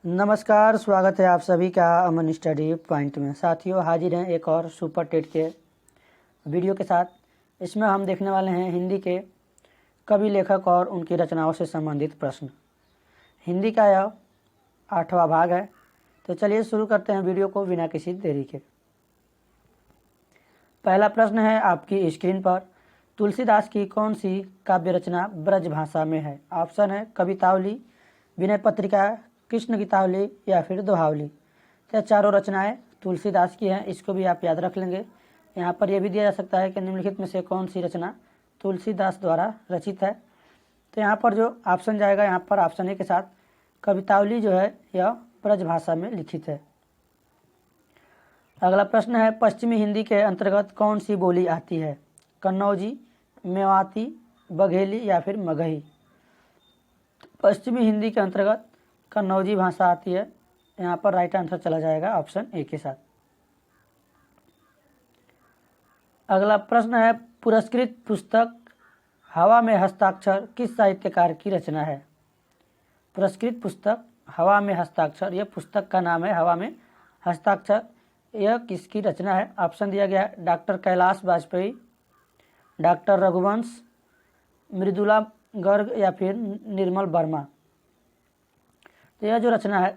नमस्कार, स्वागत है आप सभी का अमन स्टडी पॉइंट में। साथियों, हाजिर हैं एक और सुपर टेट के वीडियो के साथ। इसमें हम देखने वाले हैं हिंदी के कवि, लेखक और उनकी रचनाओं से संबंधित प्रश्न। हिंदी का यह 8वां भाग है। तो चलिए शुरू करते हैं वीडियो को बिना किसी देरी के। पहला प्रश्न है आपकी स्क्रीन पर। तुलसीदास की कौन सी काव्य रचना ब्रज भाषा में है? ऑप्शन है कवितावली, विनय पत्रिका, कृष्ण गीतावली या फिर दोहावली। तो चारों रचनाएं तुलसीदास की हैं, इसको भी आप याद रख लेंगे। यहाँ पर यह भी दिया जा सकता है कि निम्नलिखित में से कौन सी रचना तुलसीदास द्वारा रचित है। तो यहाँ पर जो ऑप्शन जाएगा, यहाँ पर ऑप्शन ए के साथ कवितावली जो है यह ब्रज भाषा में लिखित है। अगला प्रश्न है पश्चिमी हिंदी के अंतर्गत कौन सी बोली आती है? कन्नौजी, मेवाती, बघेली या फिर मगही। पश्चिमी हिंदी के अंतर्गत कन्नौजी भाषा आती है। यहाँ पर राइट आंसर चला जाएगा ऑप्शन ए के साथ। अगला प्रश्न है पुरस्कृत पुस्तक हवा में हस्ताक्षर किस साहित्यकार की रचना है? पुरस्कृत पुस्तक हवा में हस्ताक्षर, यह पुस्तक का नाम है हवा में हस्ताक्षर। यह किसकी रचना है? ऑप्शन दिया गया है डॉक्टर कैलाश वाजपेयी, डॉक्टर रघुवंश, मृदुला गर्ग या फिर निर्मल वर्मा। तो यह जो रचना है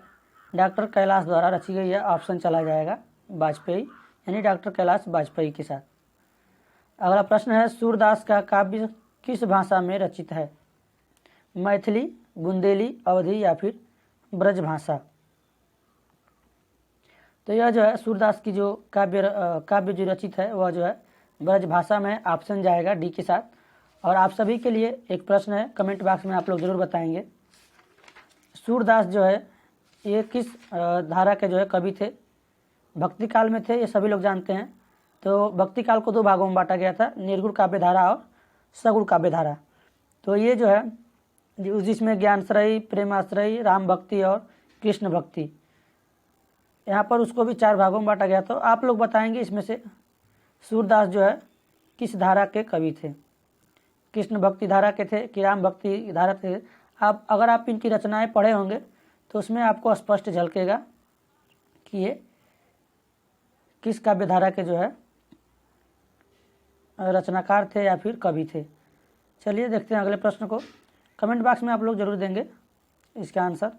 डॉक्टर कैलाश द्वारा रची गई है। ऑप्शन चला जाएगा वाजपेयी, यानी डॉक्टर कैलाश वाजपेयी के साथ। अगला प्रश्न है सूरदास का काव्य किस भाषा में रचित है? मैथिली, बुंदेली, अवधी या फिर ब्रज भाषा। तो यह जो है सूरदास की जो काव्य जो रचित है वह जो है ब्रज भाषा में। ऑप्शन जाएगा डी के साथ। और आप सभी के लिए एक प्रश्न है, कमेंट बॉक्स में आप लोग जरूर बताएंगे सूरदास जो है ये किस धारा के जो है कवि थे? भक्ति काल में थे, ये सभी लोग जानते हैं। तो भक्ति काल को 2 भागों में बांटा गया था, निर्गुण काव्य धारा और सगुण काव्य धारा। तो ये जो है जिसमें ज्ञानश्रयी, प्रेमाश्रयी, राम भक्ति और कृष्ण भक्ति, यहाँ पर उसको भी 4 भागों में बांटा गया। तो आप लोग बताएंगे इसमें से सूरदास जो है किस धारा के कवि थे? कृष्ण भक्ति धारा के थे कि राम भक्ति धारा थे? अगर आप इनकी रचनाएं पढ़े होंगे तो उसमें आपको स्पष्ट झलकेगा कि ये किस काव्य धारा के जो है रचनाकार थे या फिर कवि थे। चलिए देखते हैं अगले प्रश्न को। कमेंट बॉक्स में आप लोग जरूर देंगे इसका आंसर।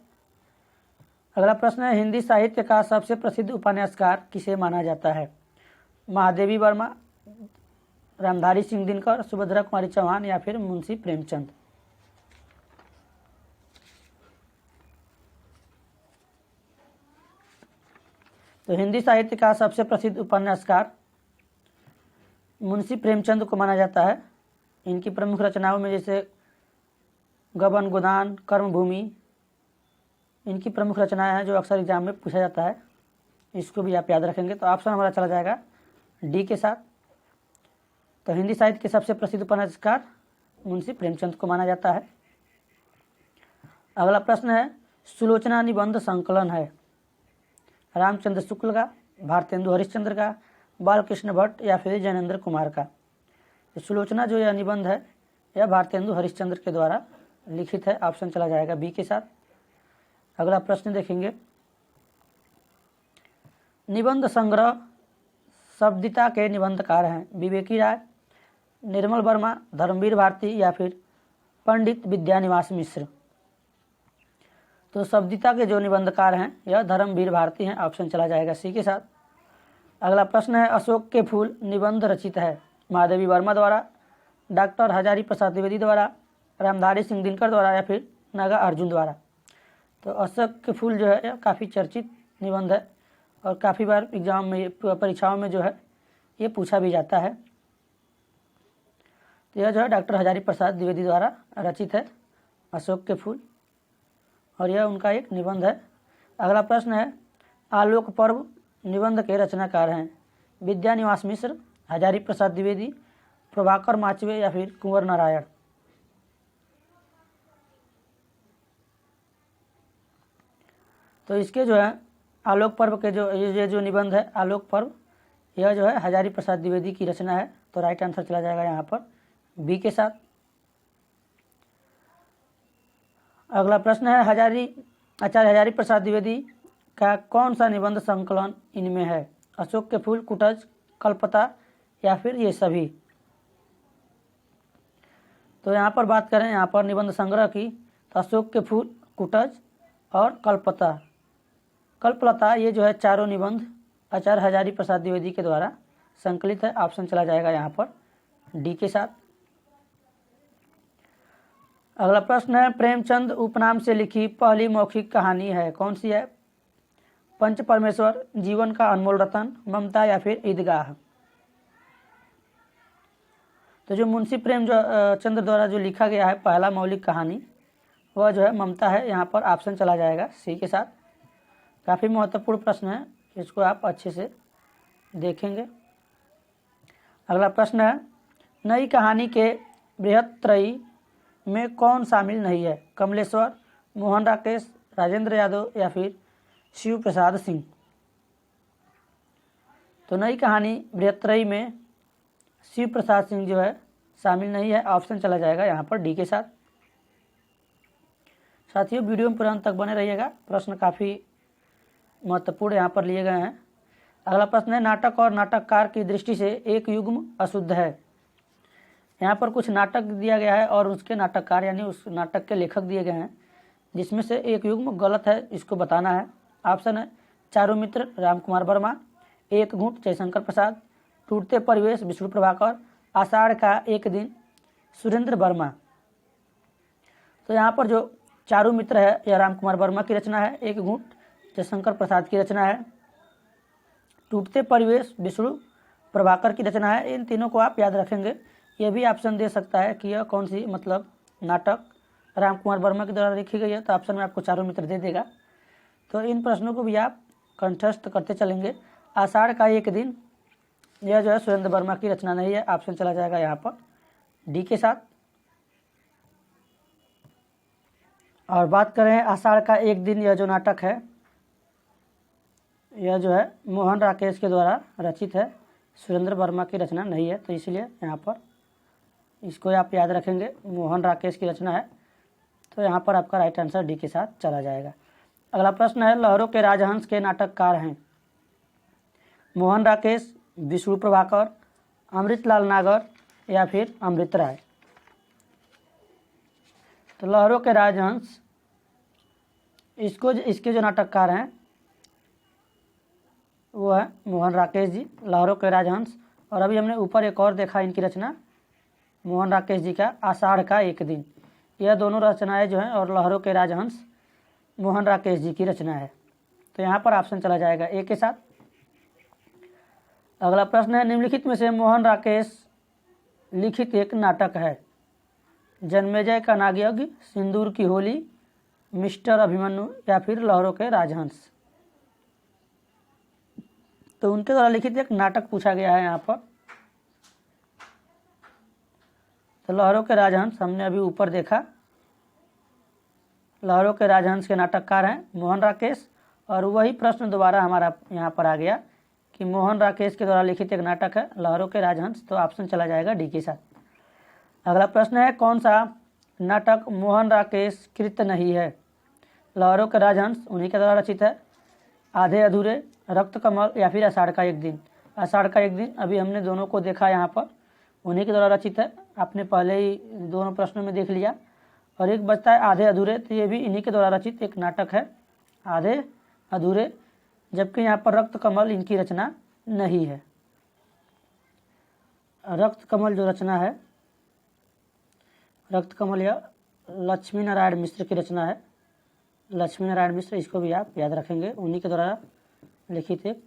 अगला प्रश्न है हिंदी साहित्य का सबसे प्रसिद्ध उपन्यासकार किसे माना जाता है? महादेवी वर्मा, रामधारी सिंह दिनकर, सुभद्रा कुमारी चौहान या फिर मुंशी प्रेमचंद। तो हिंदी साहित्य का सबसे प्रसिद्ध उपन्यासकार मुंशी प्रेमचंद को माना जाता है। इनकी प्रमुख रचनाओं में जैसे गबन गोदान, कर्मभूमि, इनकी प्रमुख रचनाएं हैं जो अक्सर एग्जाम में पूछा जाता है। इसको भी आप याद रखेंगे। तो ऑप्शन हमारा चला जाएगा डी के साथ। तो हिंदी साहित्य के सबसे प्रसिद्ध उपन्यासकार मुंशी प्रेमचंद को माना जाता है। अगला प्रश्न है सुलोचना निबंध संकलन है रामचंद्र शुक्ल का, भारतेंदु हरिश्चंद्र का, बालकृष्ण भट्ट या फिर जैनेन्द्र कुमार का। तो सुलोचना जो यह निबंध है यह भारतेंदु हरिश्चंद्र के द्वारा लिखित है। ऑप्शन चला जाएगा बी के साथ। अगला प्रश्न देखेंगे निबंध संग्रह शब्दिता के निबंधकार हैं विवेकी राय, निर्मल वर्मा, धर्मवीर भारती या फिर पंडित विद्यानिवास मिश्र। तो शब्दिता के जो निबंधकार हैं यह धर्मवीर भारती हैं। ऑप्शन चला जाएगा सी के साथ। अगला प्रश्न है अशोक के फूल निबंध रचित है महादेवी वर्मा द्वारा, डॉक्टर हजारी प्रसाद द्विवेदी द्वारा, रामधारी सिंह दिनकर द्वारा या फिर नागा अर्जुन द्वारा। तो अशोक के फूल जो है यह काफ़ी चर्चित निबंध है और काफ़ी बार एग्जाम में, परीक्षाओं में जो है ये पूछा भी जाता है। तो यह जो है डॉक्टर हजारी प्रसाद द्विवेदी द्वारा रचित है अशोक के फूल, और यह उनका एक निबंध है। अगला प्रश्न है आलोक पर्व निबंध के रचनाकार हैं विद्यानिवास मिश्र, हजारी प्रसाद द्विवेदी, प्रभाकर माचवे या फिर कुंवर नारायण। तो इसके जो है आलोक पर्व के जो ये जो निबंध है आलोक पर्व, यह जो है हजारी प्रसाद द्विवेदी की रचना है। तो राइट आंसर चला जाएगा यहाँ पर बी के साथ। अगला प्रश्न है हजारी आचार्य हजारी प्रसाद द्विवेदी का कौन सा निबंध संकलन इनमें है? अशोक के फूल, कुटज, कल्पता या फिर ये सभी? तो यहाँ पर बात करें यहाँ पर निबंध संग्रह की, तो अशोक के फूल, कुटज और कल्पता, कल्पलता, ये जो है चारों निबंध आचार्य हजारी प्रसाद द्विवेदी के द्वारा संकलित है। ऑप्शन चला जाएगा यहाँ पर डी के साथ। अगला प्रश्न है, प्रेमचंद उपनाम से लिखी पहली मौखिक कहानी है, कौन सी है? पंच परमेश्वर, जीवन का अनमोल रतन, ममता या फिर ईदगाह? तो जो मुंशी प्रेमचंद द्वारा जो लिखा गया है पहला मौलिक कहानी, वह जो है ममता है। यहाँ पर ऑप्शन चला जाएगा सी के साथ। काफ़ी महत्वपूर्ण प्रश्न है, इसको आप अच्छे से देखेंगे। अगला प्रश्न है, नई कहानी के बृहत्त्रयी में कौन शामिल नहीं है? कमलेश्वर, मोहन राकेश, राजेंद्र यादव या फिर शिव प्रसाद सिंह? तो नई कहानी बृहत्त्रयी में शिव प्रसाद सिंह जो है शामिल नहीं है। ऑप्शन चला जाएगा यहाँ पर डी के साथ। साथियों, वीडियो में पूरे अंत तक बने रहिएगा, प्रश्न काफ़ी महत्वपूर्ण यहाँ पर लिए गए हैं। अगला प्रश्न है, नाटक और नाटककार की दृष्टि से एक युग्म अशुद्ध है। यहाँ पर कुछ नाटक दिया गया है और उसके नाटककार यानी उस नाटक के लेखक दिए गए हैं, जिसमें से एक युग्म गलत है, इसको बताना है। ऑप्शन है, चारों मित्र राम कुमार वर्मा, एक घूंट जयशंकर प्रसाद, टूटते परिवेश विष्णु प्रभाकर, आषाढ़ का एक दिन सुरेंद्र वर्मा। तो यहाँ पर जो चारों मित्र है यह राम कुमार वर्मा की रचना है, एक घूंट जयशंकर प्रसाद की रचना है, टूटते परिवेश विष्णु प्रभाकर की रचना है। इन तीनों को आप याद रखेंगे। यह भी ऑप्शन दे सकता है कि यह कौन सी मतलब नाटक राम कुमार वर्मा के द्वारा लिखी गई है, तो ऑप्शन में आपको चारों मित्र दे देगा। तो इन प्रश्नों को भी आप कंठस्थ करते चलेंगे। आषाढ़ का एक दिन, यह जो है सुरेंद्र वर्मा की रचना नहीं है। ऑप्शन चला जाएगा यहाँ पर डी के साथ। और बात करें आषाढ़ का एक दिन, यह जो नाटक है यह जो है मोहन राकेश के द्वारा रचित है, सुरेंद्र वर्मा की रचना नहीं है। तो इसलिए यहाँ पर इसको आप याद रखेंगे, मोहन राकेश की रचना है। तो यहाँ पर आपका राइट आंसर डी के साथ चला जाएगा। अगला प्रश्न है, लहरों के राजहंस के नाटककार हैं? मोहन राकेश, विष्णु प्रभाकर, अमृतलाल नागर या फिर अमृत राय? तो लहरों के राजहंस इसके जो नाटककार हैं वो है मोहन राकेश जी, लहरों के राजहंस। और अभी हमने ऊपर एक और देखा इनकी रचना मोहन राकेश जी का, आषाढ़ का एक दिन। यह दोनों रचनाएं जो हैं और लहरों के राजहंस मोहन राकेश जी की रचना है। तो यहाँ पर ऑप्शन चला जाएगा ए के साथ। अगला प्रश्न है, निम्नलिखित में से मोहन राकेश लिखित एक नाटक है? जन्मेजय का नागयज्ञ, सिंदूर की होली, मिस्टर अभिमन्यु या फिर लहरों के राजहंस? तो उनके द्वारा लिखित एक नाटक पूछा गया है यहाँ पर। तो लहरों के राजहंस हमने अभी ऊपर देखा, लहरों के राजहंस के नाटककार हैं मोहन राकेश। और वही प्रश्न दोबारा हमारा यहाँ पर आ गया कि मोहन राकेश के द्वारा लिखित एक नाटक है लहरों के राजहंस। तो ऑप्शन चला जाएगा डी के साथ। अगला प्रश्न है, कौन सा नाटक मोहन राकेश कृत नहीं है? लहरों के राजहंस उन्हीं के द्वारा रचित है, आधे अधूरे, रक्त कमल या फिर आषाढ़ का एक दिन? आषाढ़ का एक दिन अभी हमने दोनों को देखा, यहाँ पर उन्हीं के द्वारा रचित है, आपने पहले ही दोनों प्रश्नों में देख लिया। और एक बचता है आधे अधूरे, तो ये भी इन्हीं के द्वारा रचित एक नाटक है आधे अधूरे, जबकि यहाँ पर रक्त कमल इनकी रचना नहीं है। रक्त कमल जो रचना है, रक्त कमल यह लक्ष्मी नारायण मिश्र की रचना है, लक्ष्मी नारायण मिश्र, इसको भी आप याद रखेंगे, उन्हीं के द्वारा लिखित एक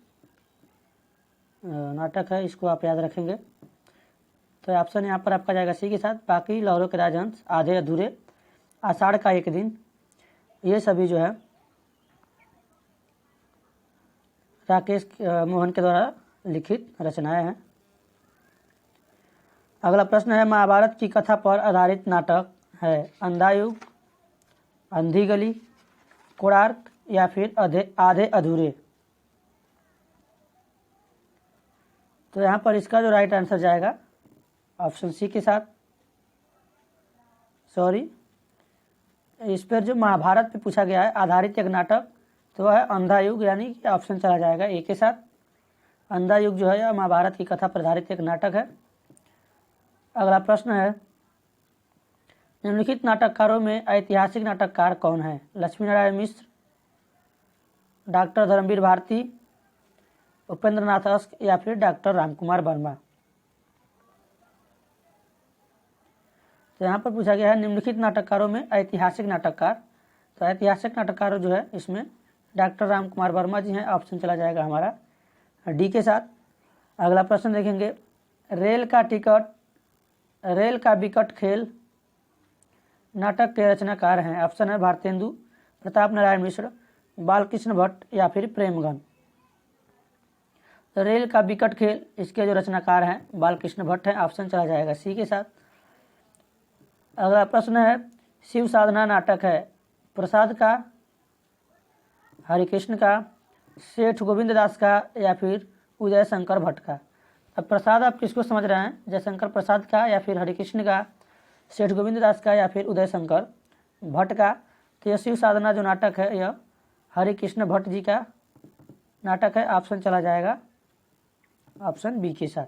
नाटक है, इसको आप याद रखेंगे। तो ऑप्शन यहाँ पर आपका जाएगा सी के साथ। बाकी लहरों के राजहंस, आधे अधूरे, आषाढ़ का एक दिन, ये सभी जो है राकेश मोहन के द्वारा लिखित रचनाएं हैं। अगला प्रश्न है, महाभारत की कथा पर आधारित नाटक है? अंधायुग, अंधी गली, कोणार्क या फिर आधे अधूरे? तो यहाँ पर इसका जो राइट आंसर जाएगा ऑप्शन सी के साथ, सॉरी इस पर जो महाभारत पे पूछा गया है आधारित एक नाटक, तो वह है अंधा युग, यानी कि ऑप्शन चला जाएगा ए के साथ। अंधा युग जो है यह महाभारत की कथा पर आधारित एक नाटक है। अगला प्रश्न है, निम्नलिखित नाटककारों में ऐतिहासिक नाटककार कौन है? लक्ष्मी नारायण मिश्र, डॉक्टर धर्मवीर भारती, उपेंद्र नाथ अस्क या फिर डॉक्टर रामकुमार वर्मा। तो यहाँ पर पूछा गया है निम्नलिखित नाटककारों में ऐतिहासिक नाटककार, तो ऐतिहासिक नाटककार जो है इसमें डॉक्टर रामकुमार वर्मा जी हैं, ऑप्शन चला जाएगा हमारा डी के साथ। अगला प्रश्न देखेंगे, रेल का विकट खेल नाटक के रचनाकार हैं? ऑप्शन है भारतेंदु, प्रताप नारायण मिश्र, बालकृष्ण भट्ट या फिर प्रेमगन। तो रेल का विकट खेल, इसके जो रचनाकार हैं बालकृष्ण भट्ट हैं, ऑप्शन चला जाएगा सी के साथ। अगला प्रश्न है, शिव साधना नाटक है प्रसाद का, हरिकृष्ण का, सेठ गोविंद दास का या फिर उदय शंकर भट्ट का। अब प्रसाद आप किसको समझ रहे हैं, जयशंकर प्रसाद का या फिर हरिकृष्ण का, सेठ गोविंद दास का या फिर उदय शंकर भट्ट का। तो यह शिव साधना जो नाटक है यह हरिकृष्ण भट्ट जी का नाटक है, ऑप्शन चला जाएगा ऑप्शन बी के साथ।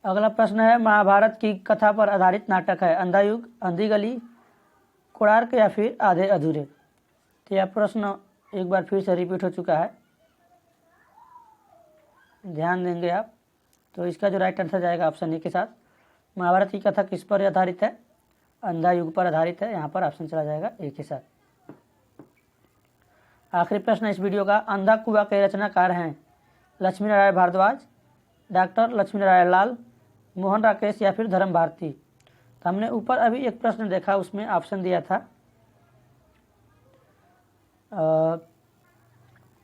अगला प्रश्न है, महाभारत की कथा पर आधारित नाटक है अंधा युग, अंधी गली, कोणार्क या फिर आधे अधूरे। तो यह प्रश्न एक बार फिर से रिपीट हो चुका है, ध्यान देंगे आप। तो इसका जो राइट आंसर जाएगा ऑप्शन ए के साथ। महाभारत की कथा किस पर आधारित है? अंधा युग पर आधारित है, यहाँ पर ऑप्शन चला जाएगा ए के साथ। आखिरी प्रश्न इस वीडियो का, अंधा कुआं के रचनाकार हैं लक्ष्मी नारायण भारद्वाज, डॉक्टर लक्ष्मी नारायण लाल, मोहन राकेश या फिर धर्म भारती। तो हमने ऊपर अभी एक प्रश्न देखा, उसमें ऑप्शन दिया था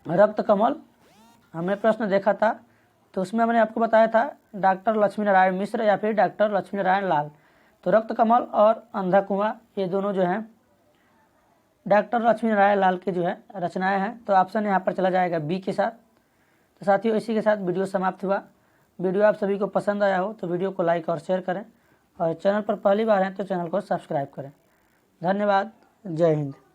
रक्त कमल, हमने प्रश्न देखा था, तो उसमें हमने आपको बताया था डॉक्टर लक्ष्मी नारायण मिश्र या फिर डॉक्टर लक्ष्मी नारायण लाल। तो रक्त कमल और अंधा कुआं ये दोनों जो हैं डॉक्टर लक्ष्मी नारायण लाल के जो है रचनाएं हैं, तो ऑप्शन यहाँ पर चला जाएगा बी के साथ। तो साथियों, इसी के साथ वीडियो समाप्त हुआ। वीडियो आप सभी को पसंद आया हो तो वीडियो को लाइक और शेयर करें, और चैनल पर पहली बार हैं तो चैनल को सब्सक्राइब करें। धन्यवाद, जय हिंद।